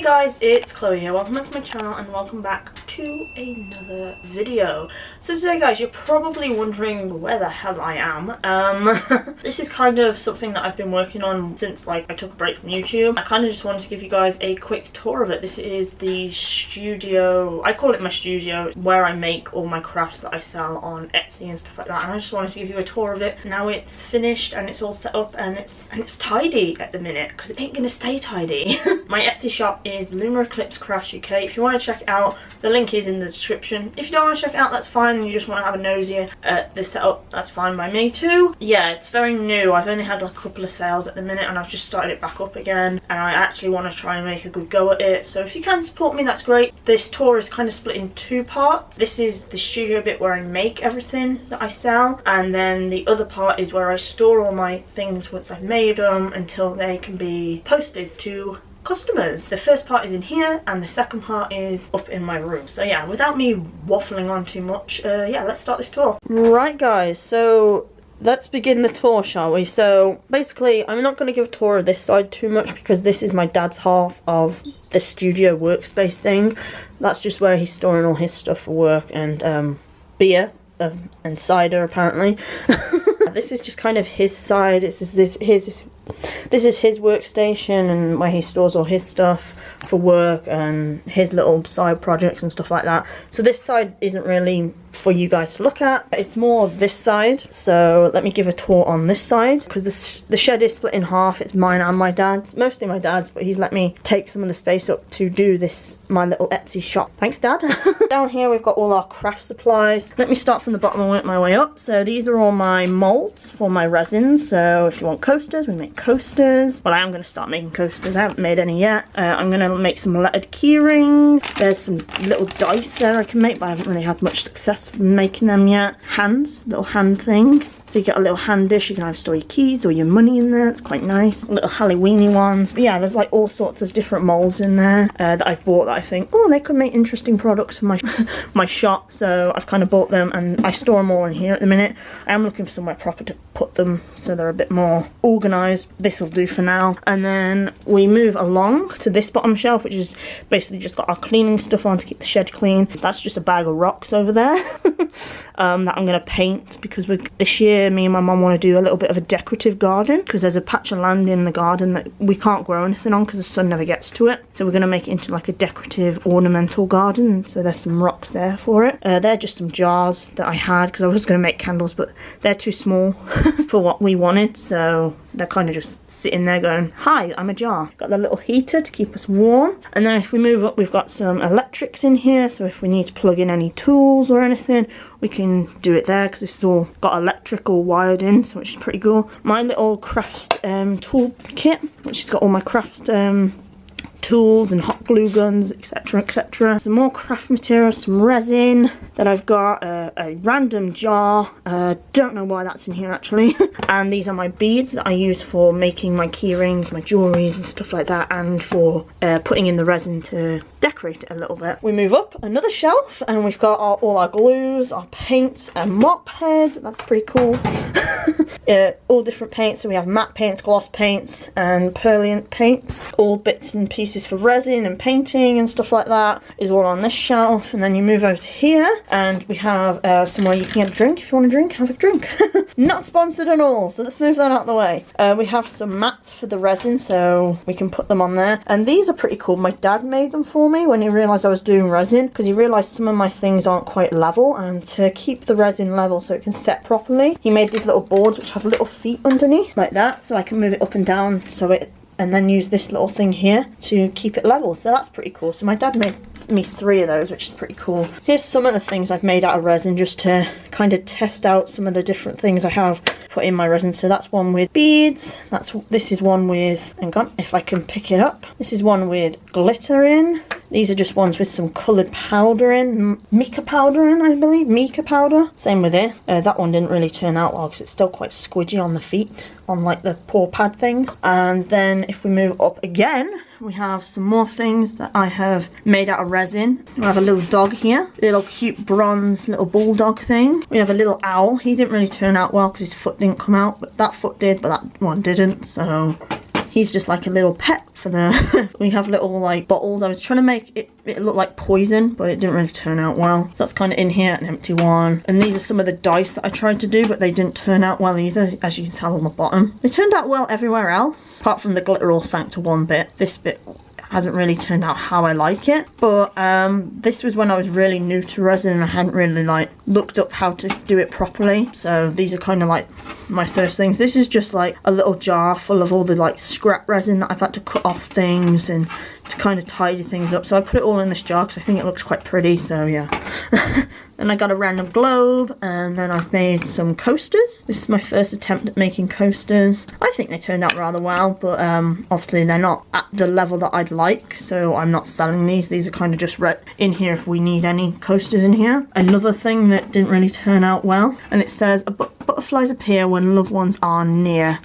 guys, it's Chloe here. Welcome back to my channel and welcome back to another video. So today guys, you're probably wondering where the hell I am. This is kind of something that I've been working on since I took a break from YouTube. I kind of just wanted to give you guys a quick tour of it. This is the studio, I call it my studio, where I make all my crafts that I sell on Etsy and stuff like that, and I just wanted to give you a tour of it. Now it's finished and it's all set up and it's tidy at the minute, because it ain't gonna stay tidy. My Etsy shop is LunaEclipseCraftsUK. If you want to check it out, the link is in the description. If you don't want to check it out, that's fine, and you just want to have a nosy at the setup, that's fine by me too. Yeah, it's very new. I've only had like a couple of sales at the minute and I've just started it back up again, and I actually want to try and make a good go at it. So if you can support me, that's great. This tour is kind of split in two parts. This is the studio bit where I make everything that I sell, and then the other part is where I store all my things once I've made them until they can be posted to customers. The first part is in here and the second part is up in my room. So yeah, without me waffling on too much, yeah, let's start this tour. Right guys, so let's begin the tour, shall we? So basically, I'm not going to give a tour of this side too much because this is my dad's half of the studio workspace thing. That's just where he's storing all his stuff for work and beer and cider apparently. This is just kind of his side. This is his workstation and where he stores all his stuff for work and his little side projects and stuff like that. So this side isn't really for you guys to look at. It's more this side. So let me give a tour on this side, because the shed is split in half. It's mine and my dad's, mostly my dad's, but he's let me take some of the space up to do this, my little Etsy shop. Thanks, Dad. Down here we've got all our craft supplies. Let me start from the bottom and work my way up. So these are all my molds for my resins. So if you want coasters, we make coasters. Well, I am going to start making coasters. I haven't made any yet. I'm going to make some lettered key rings. There's some little dice there I can make, but I haven't really had much success making them yet. Hands, little hand things. So you get a little hand dish, you can either store your keys or your money in there. It's quite nice. Little Halloweeny ones. But yeah, there's like all sorts of different molds in there that I've bought that I think, oh, they could make interesting products for my my shop. So I've kind of bought them and I store them all in here at the minute. I am looking for somewhere proper to put them so they're a bit more organised. This will do for now. And then we move along to this bottom shelf, which is basically just got our cleaning stuff on to keep the shed clean. That's just a bag of rocks over there. That I'm going to paint, because this year me and my mum want to do a little bit of a decorative garden, because there's a patch of land in the garden that we can't grow anything on because the sun never gets to it. So we're going to make it into like a decorative ornamental garden. So there's some rocks there for it. They're just some jars that I had because I was going to make candles, but they're too small for what we wanted, so they're kind of just sitting there going, hi, I'm a jar. Got the little heater to keep us warm. And then if we move up, we've got some electrics in here, so if we need to plug in any tools or anything, we can do it there, because it's all got electrical wired in, so which is pretty cool. My little craft tool kit, which has got all my craft tools and hot glue guns, etc, etc. Some more craft materials, some resin that I've got, a random jar, don't know why that's in here actually. And these are my beads that I use for making my key rings, my jewelries and stuff like that, and for putting in the resin to decorate it a little bit. We move up another shelf and we've got all our glues, our paints, a mop head, that's pretty cool. All different paints, so we have matte paints, gloss paints and permanent paints, all bits and pieces for resin and painting and stuff like that is all on this shelf. And then you move over to here and we have somewhere you can get a drink. If you want a drink, have a drink. Not sponsored at all, so let's move that out of the way. We have some mats for the resin, so we can put them on there, and these are pretty cool. My dad made them for me when he realised I was doing resin, because he realised some of my things aren't quite level, and to keep the resin level so it can set properly, he made these little boards which have little feet underneath like that, so I can move it up and down, so it, and then use this little thing here to keep it level. So that's pretty cool. So my dad made me 3 of those, which is pretty cool. Here's some of the things I've made out of resin, just to kind of test out some of the different things I have put in my resin. So that's one with beads, this is one with, hang on if I can pick it up, this is one with glitter in. These are just ones with some coloured powder in, mica powder in, I believe, mica powder. Same with this. That one didn't really turn out well because it's still quite squidgy on the feet, on like the paw pad things. And then if we move up again, we have some more things that I have made out of resin. We have a little dog here, little cute bronze little bulldog thing. We have a little owl. He didn't really turn out well because his foot didn't come out, but that foot did, but that one didn't, so he's just like a little pet for the we have little like bottles. I was trying to make it look like poison, but it didn't really turn out well. So that's kind of in here, an empty one. And these are some of the dice that I tried to do, but they didn't turn out well either, as you can tell on the bottom. They turned out well everywhere else, apart from the glitter all sank to one bit. This bit hasn't really turned out how I like it, but this was when I was really new to resin and I hadn't really like looked up how to do it properly. So these are kind of like my first things. This is just like a little jar full of all the like scrap resin that I've had to cut off things and to kind of tidy things up. So I put it all in this jar because I think it looks quite pretty, so yeah. Then I got a random globe, and then I've made some coasters. This is my first attempt at making coasters. I think they turned out rather well, but obviously they're not at the level that I'd like, so I'm not selling these. These are kind of just in here if we need any coasters in here. Another thing that didn't really turn out well, and it says, butterflies appear when loved ones are near.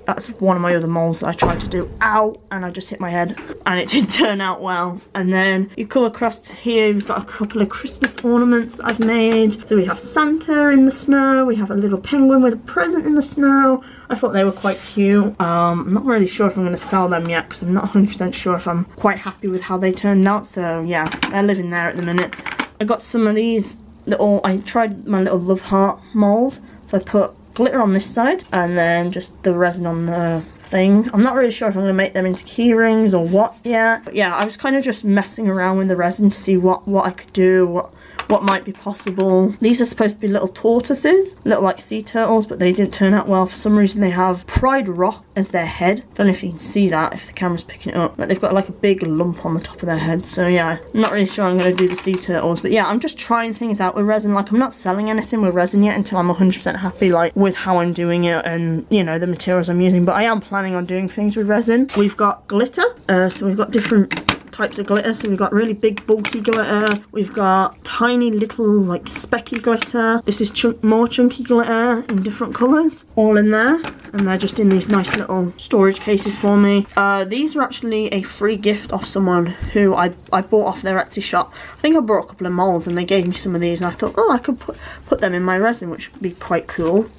That's one of my other molds that I tried to do. Ow! And I just hit my head. And it didn't turn out well. And then you come across to here, we've got a couple of Christmas ornaments that I've made. So we have Santa in the snow. We have a little penguin with a present in the snow. I thought they were quite cute. I'm not really sure if I'm going to sell them yet, because I'm not 100% sure if I'm quite happy with how they turned out. So yeah, they're living there at the minute. I got some of these I tried my little love heart mold. So I put glitter on this side and then just the resin on the thing. I'm not really sure if I'm going to make them into key rings or what yet. But yeah, I was kind of just messing around with the resin to see what I could do, what might be possible. These are supposed to be little tortoises, little like sea turtles, but they didn't turn out well. For some reason they have Pride Rock as their head. Don't know if you can see that if the camera's picking it up, but they've got like a big lump on the top of their head. So yeah, I'm not really sure I'm going to do the sea turtles, but yeah, I'm just trying things out with resin. Like, I'm not selling anything with resin yet until I'm 100% happy like with how I'm doing it and, you know, the materials I'm using, but I am planning on doing things with resin. We've got glitter, so we've got different types of glitter. So we've got really big bulky glitter, we've got tiny little like specky glitter, this is more chunky glitter in different colours, all in there, and they're just in these nice little storage cases for me. These are actually a free gift off someone who I bought off their Etsy shop. I think I bought a couple of molds and they gave me some of these, and I thought, oh, I could put them in my resin, which would be quite cool.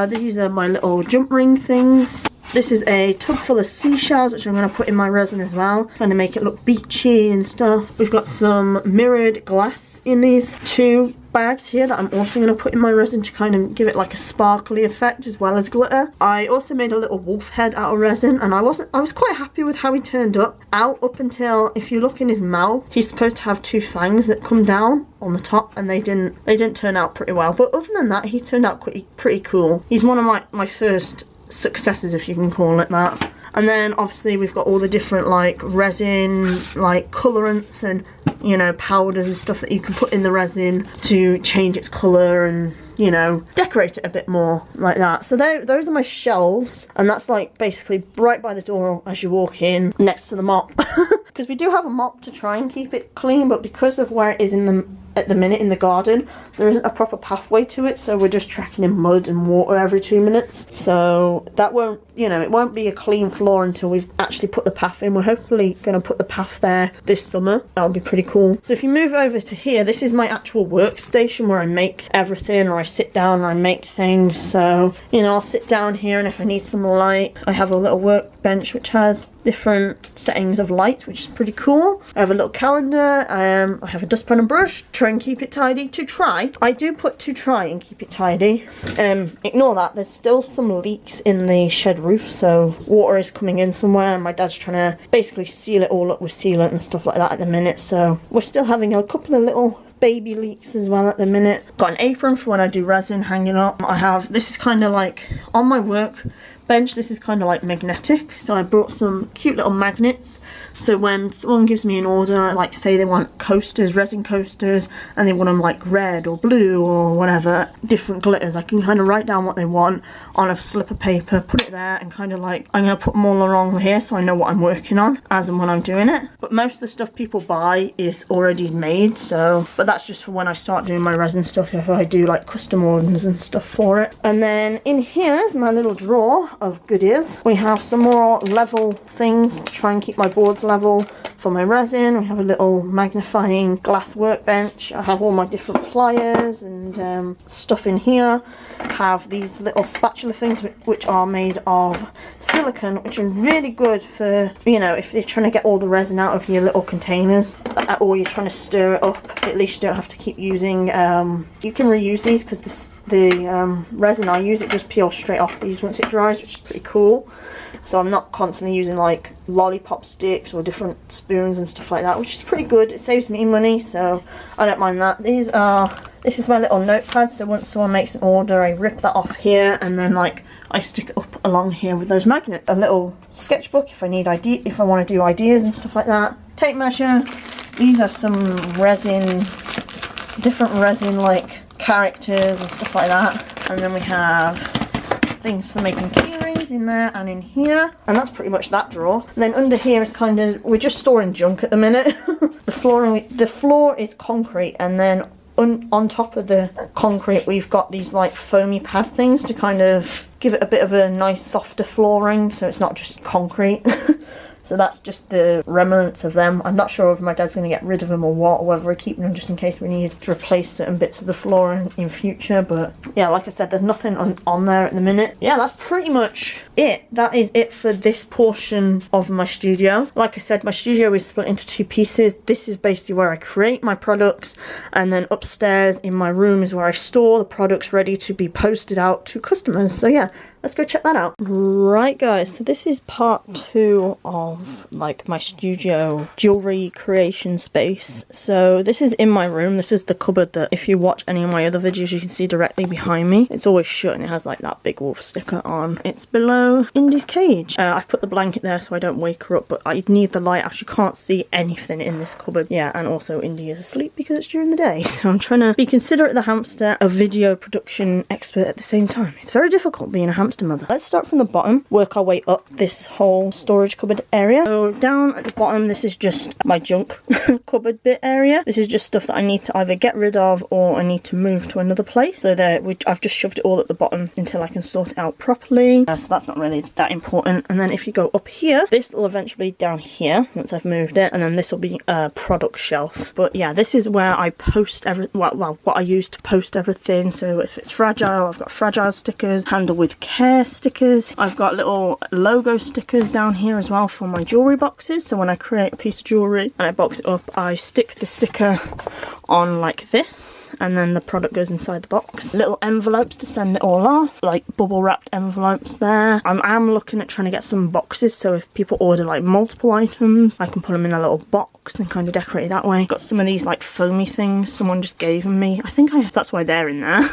These are my little jump ring things. This is a tub full of seashells, which I'm going to put in my resin as well, trying to make it look beachy and stuff. We've got some mirrored glass in these two bags here that I'm also going to put in my resin to kind of give it like a sparkly effect as well as glitter. I also made a little wolf head out of resin, and I was quite happy with how he turned up until, if you look in his mouth, he's supposed to have two fangs that come down on the top, and they didn't turn out pretty well. But other than that, he turned out pretty cool. He's one of my first successes, if you can call it that. And then obviously we've got all the different like resin, like colorants and, you know, powders and stuff that you can put in the resin to change its color and, you know, decorate it a bit more like that. So those are my shelves, and that's like basically right by the door as you walk in, next to the mop. Because we do have a mop to try and keep it clean, but because of where it is at the minute in the garden, there isn't a proper pathway to it, so we're just tracking in mud and water every 2 minutes. So that won't, you know, it won't be a clean floor until we've actually put the path in. We're hopefully going to put the path there this summer. That'll be pretty cool. So if you move over to here, this is my actual workstation where I make everything, or I sit down and I make things. So, you know, I'll sit down here, and if I need some light, I have a little workbench which has different settings of light, which is pretty cool. I have a little calendar, I have a dustpan and brush, try and keep it tidy, I do put to try and keep it tidy. Ignore that, there's still some leaks in the shed roof, so water is coming in somewhere, and my dad's trying to basically seal it all up with sealant and stuff like that at the minute, so we're still having a couple of little baby leaks as well at the minute. Got an apron for when I do resin hanging up. This is kind of like on my workbench, this is kind of like magnetic, so I brought some cute little magnets, so when someone gives me an order, like say they want coasters, resin coasters, and they want them like red or blue or whatever, different glitters, I can kind of write down what they want on a slip of paper, put it there, and kind of like, I'm going to put them all along here so I know what I'm working on as and when I'm doing it. But most of the stuff people buy is already made, so, but that's just for when I start doing my resin stuff, if I do like custom orders and stuff for it. And then in here is my little drawer of goodies. We have some more level things to try and keep my boards level. for my resin. We have a little magnifying glass workbench. I have all my different pliers and stuff in here. I have these little spatula things which are made of silicone, which are really good for, you know, if you're trying to get all the resin out of your little containers, or you're trying to stir it up. At least you don't have to keep using, you can reuse these because the resin I use, it just peels straight off these once it dries, which is pretty cool. So I'm not constantly using like lollipop sticks or different spoons and stuff like that, which is pretty good. It saves me money, so I don't mind that. This is my little notepad, so once someone makes an order, I rip that off here and then like I stick it up along here with those magnets. A little sketchbook if I want to do ideas and stuff like that. Tape measure. These are some resin, different resin like characters and stuff like that. And then we have things for making keyrings in there and in here, and that's pretty much that drawer. And then under here is kind of, we're just storing junk at the minute. The floor is concrete, and then on top of the concrete we've got these like foamy pad things to kind of give it a bit of a nice softer flooring, so it's not just concrete. So that's just the remnants of them. I'm not sure if my dad's going to get rid of them or what, or whether we're keeping them just in case we need to replace certain bits of the floor in future. But yeah, like I said, there's nothing on there at the minute. Yeah, that's pretty much it. That is it for this portion of my studio. Like I said, my studio is split into two pieces. This is basically where I create my products, and then upstairs in my room is where I store the products ready to be posted out to customers. So yeah, let's go check that out. Right guys, so this is part 2 of like my studio jewelry creation space. So this is in my room. This is the cupboard that if you watch any of my other videos you can see directly behind me. It's always shut and it has like that big wolf sticker on. It's below Indy's cage. I've put the blanket there so I don't wake her up, but I need the light. Actually can't see anything in this cupboard. Yeah, and also Indy is asleep because it's during the day. So I'm trying to be considerate of the hamster, a video production expert at the same time. It's very difficult being a hamster mother. Let's start from the bottom, work our way up this whole storage cupboard area. So down at the bottom, this is just my junk cupboard bit area. This is just stuff that I need to either get rid of or I need to move to another place. So there, I've just shoved it all at the bottom until I can sort it out properly. So that's not really that important. And then if you go up here, this will eventually be down here once I've moved it, and then this will be a product shelf. But yeah, this is where I post everything. Well, what I use to post everything. So if it's fragile, I've got fragile stickers, handle with care stickers. I've got little logo stickers down here as well for my jewelry boxes. So when I create a piece of jewelry and I box it up, I stick the sticker on like this, and then the product goes inside the box. Little envelopes to send it all off, like bubble wrapped envelopes there. I'm looking at trying to get some boxes, so if people order like multiple items, I can put them in a little box and kind of decorate it that way. Got some of these like foamy things someone just gave me. I think that's why they're in there.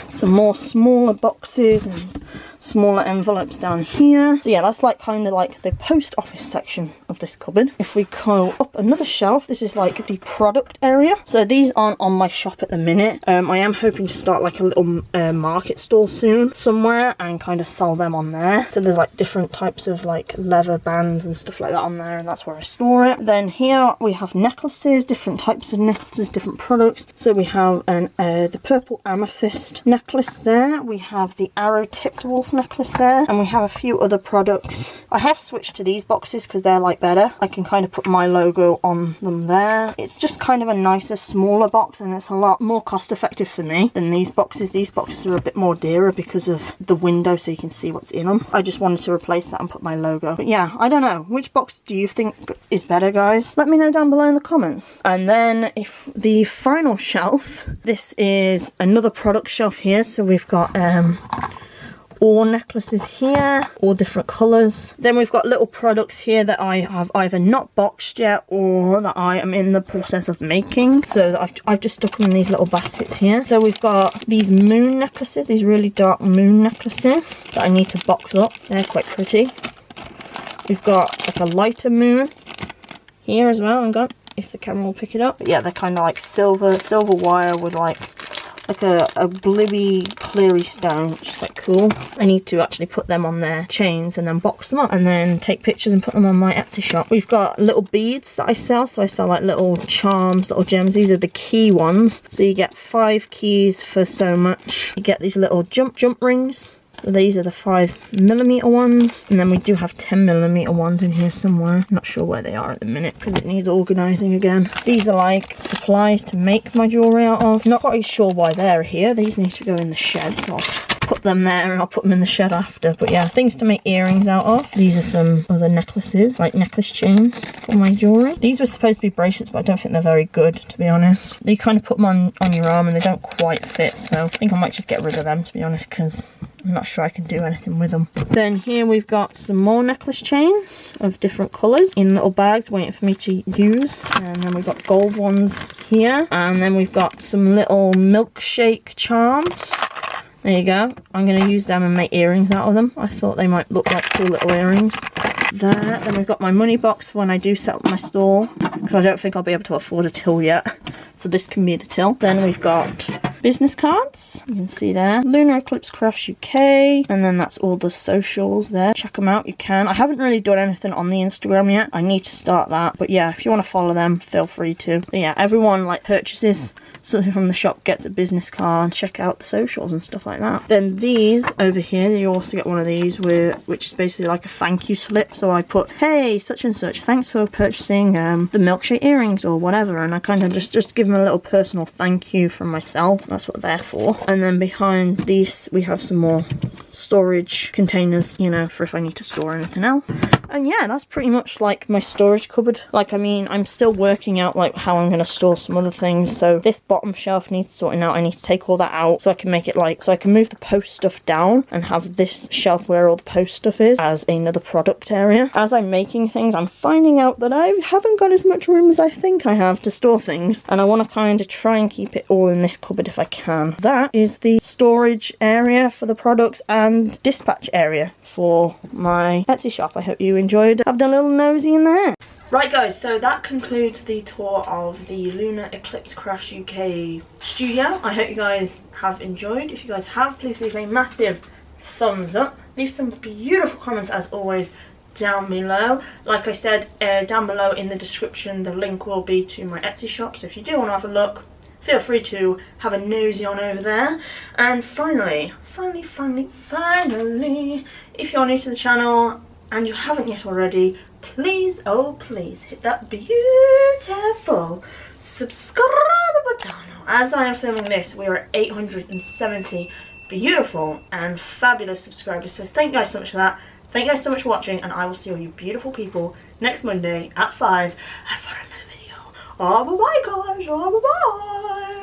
Some more smaller boxes and smaller envelopes down here. So yeah, that's like kind of like the post office section of this cupboard. If we go up another shelf, this is like the product area. So these aren't on my shop at the minute. I am hoping to start like a little market stall soon somewhere and kind of sell them on there. So there's like different types of like leather bands and stuff like that on there, and that's where I store it. Then here we have necklaces, different types of necklaces, different products. So we have the purple amethyst necklace there. We have the arrow tipped wolf necklace there, and we have a few other products. I have switched to these boxes because they're like better. I can kind of put my logo on them there. It's just kind of a nicer, smaller box, and it's a lot more cost effective for me than these boxes. These boxes are a bit more dearer because of the window so you can see what's in them. I just wanted to replace that and put my logo. But yeah, I don't know. Which box do you think is better, guys? Let me know down below in the comments. And then if the final shelf, this is another product shelf here. So we've got all necklaces here, all different colours. Then we've got little products here that I have either not boxed yet or that I am in the process of making. So I've just stuck them in these little baskets here. So we've got these moon necklaces, these really dark moon necklaces that I need to box up. They're quite pretty. We've got like a lighter moon here as well. Hang on, if the camera will pick it up. But yeah, they're kind of like silver wire with like a bluey cleary stone, which is quite cool. I need to actually put them on their chains and then box them up and then take pictures and put them on my Etsy shop. We've got little beads that I sell, so I sell like little charms, little gems. These are the key ones, so you get 5 keys for so much. You get these little jump rings So these are the 5mm ones, and then we do have 10mm ones in here somewhere. I'm not sure where they are at the minute because it needs organising again. These are like supplies to make my jewellery out of. Not quite sure why they're here. These need to go in the shed, so I'll put them there and I'll put them in the shed after. But yeah, things to make earrings out of. These are some other necklaces, like necklace chains for my jewellery. These were supposed to be bracelets, but I don't think they're very good, to be honest. You kind of put them on your arm and they don't quite fit, so I think I might just get rid of them, to be honest, because I'm not sure I can do anything with them. Then here we've got some more necklace chains of different colours in little bags waiting for me to use. And then we've got gold ones here. And then we've got some little milkshake charms. There you go. I'm going to use them and make earrings out of them. I thought they might look like cool little earrings. There. Then we've got my money box for when I do set up my store, because I don't think I'll be able to afford a till yet. So this can be the till. Then we've got business cards. You can see there. LunaEclipseCraftsUK. And then that's all the socials there. Check them out. You can. I haven't really done anything on the Instagram yet. I need to start that. But yeah, if you want to follow them, feel free to. But yeah, everyone like purchases something from the shop gets a business card. Check out the socials and stuff like that. Then these over here, you also get one of these which is basically like a thank you slip. So I put, hey, such and such, thanks for purchasing the milkshake earrings or whatever, and I kind of just give them a little personal thank you from myself. That's what they're for. And then behind these we have some more storage containers, you know, for if I need to store anything else. And yeah, that's pretty much like my storage cupboard. Like, I mean, I'm still working out like how I'm going to store some other things. So this bottom shelf needs sorting out. I need to take all that out so I can make it like, so I can move the post stuff down and have this shelf where all the post stuff is as another product area. As I'm making things, I'm finding out that I haven't got as much room as I think I have to store things, and I want to kind of try and keep it all in this cupboard if I can. That is the storage area for the products and dispatch area for my Etsy shop. I hope you enjoyed having a little nosy in there. Right guys, so that concludes the tour of the LunaEclipseCraftsUK studio. I hope you guys have enjoyed. If you guys have, please leave a massive thumbs up. Leave some beautiful comments as always down below. Like I said, down below in the description the link will be to my Etsy shop, so if you do want to have a look, feel free to have a nosy on over there. And finally, if you're new to the channel and you haven't yet already, please, oh please, hit that beautiful subscribe button. As I am filming this, we are at 870 beautiful and fabulous subscribers, so thank you guys so much for that. Thank you guys so much for watching, and I will see all you beautiful people next Monday at 5 for another video. Oh, bye bye guys, oh bye bye.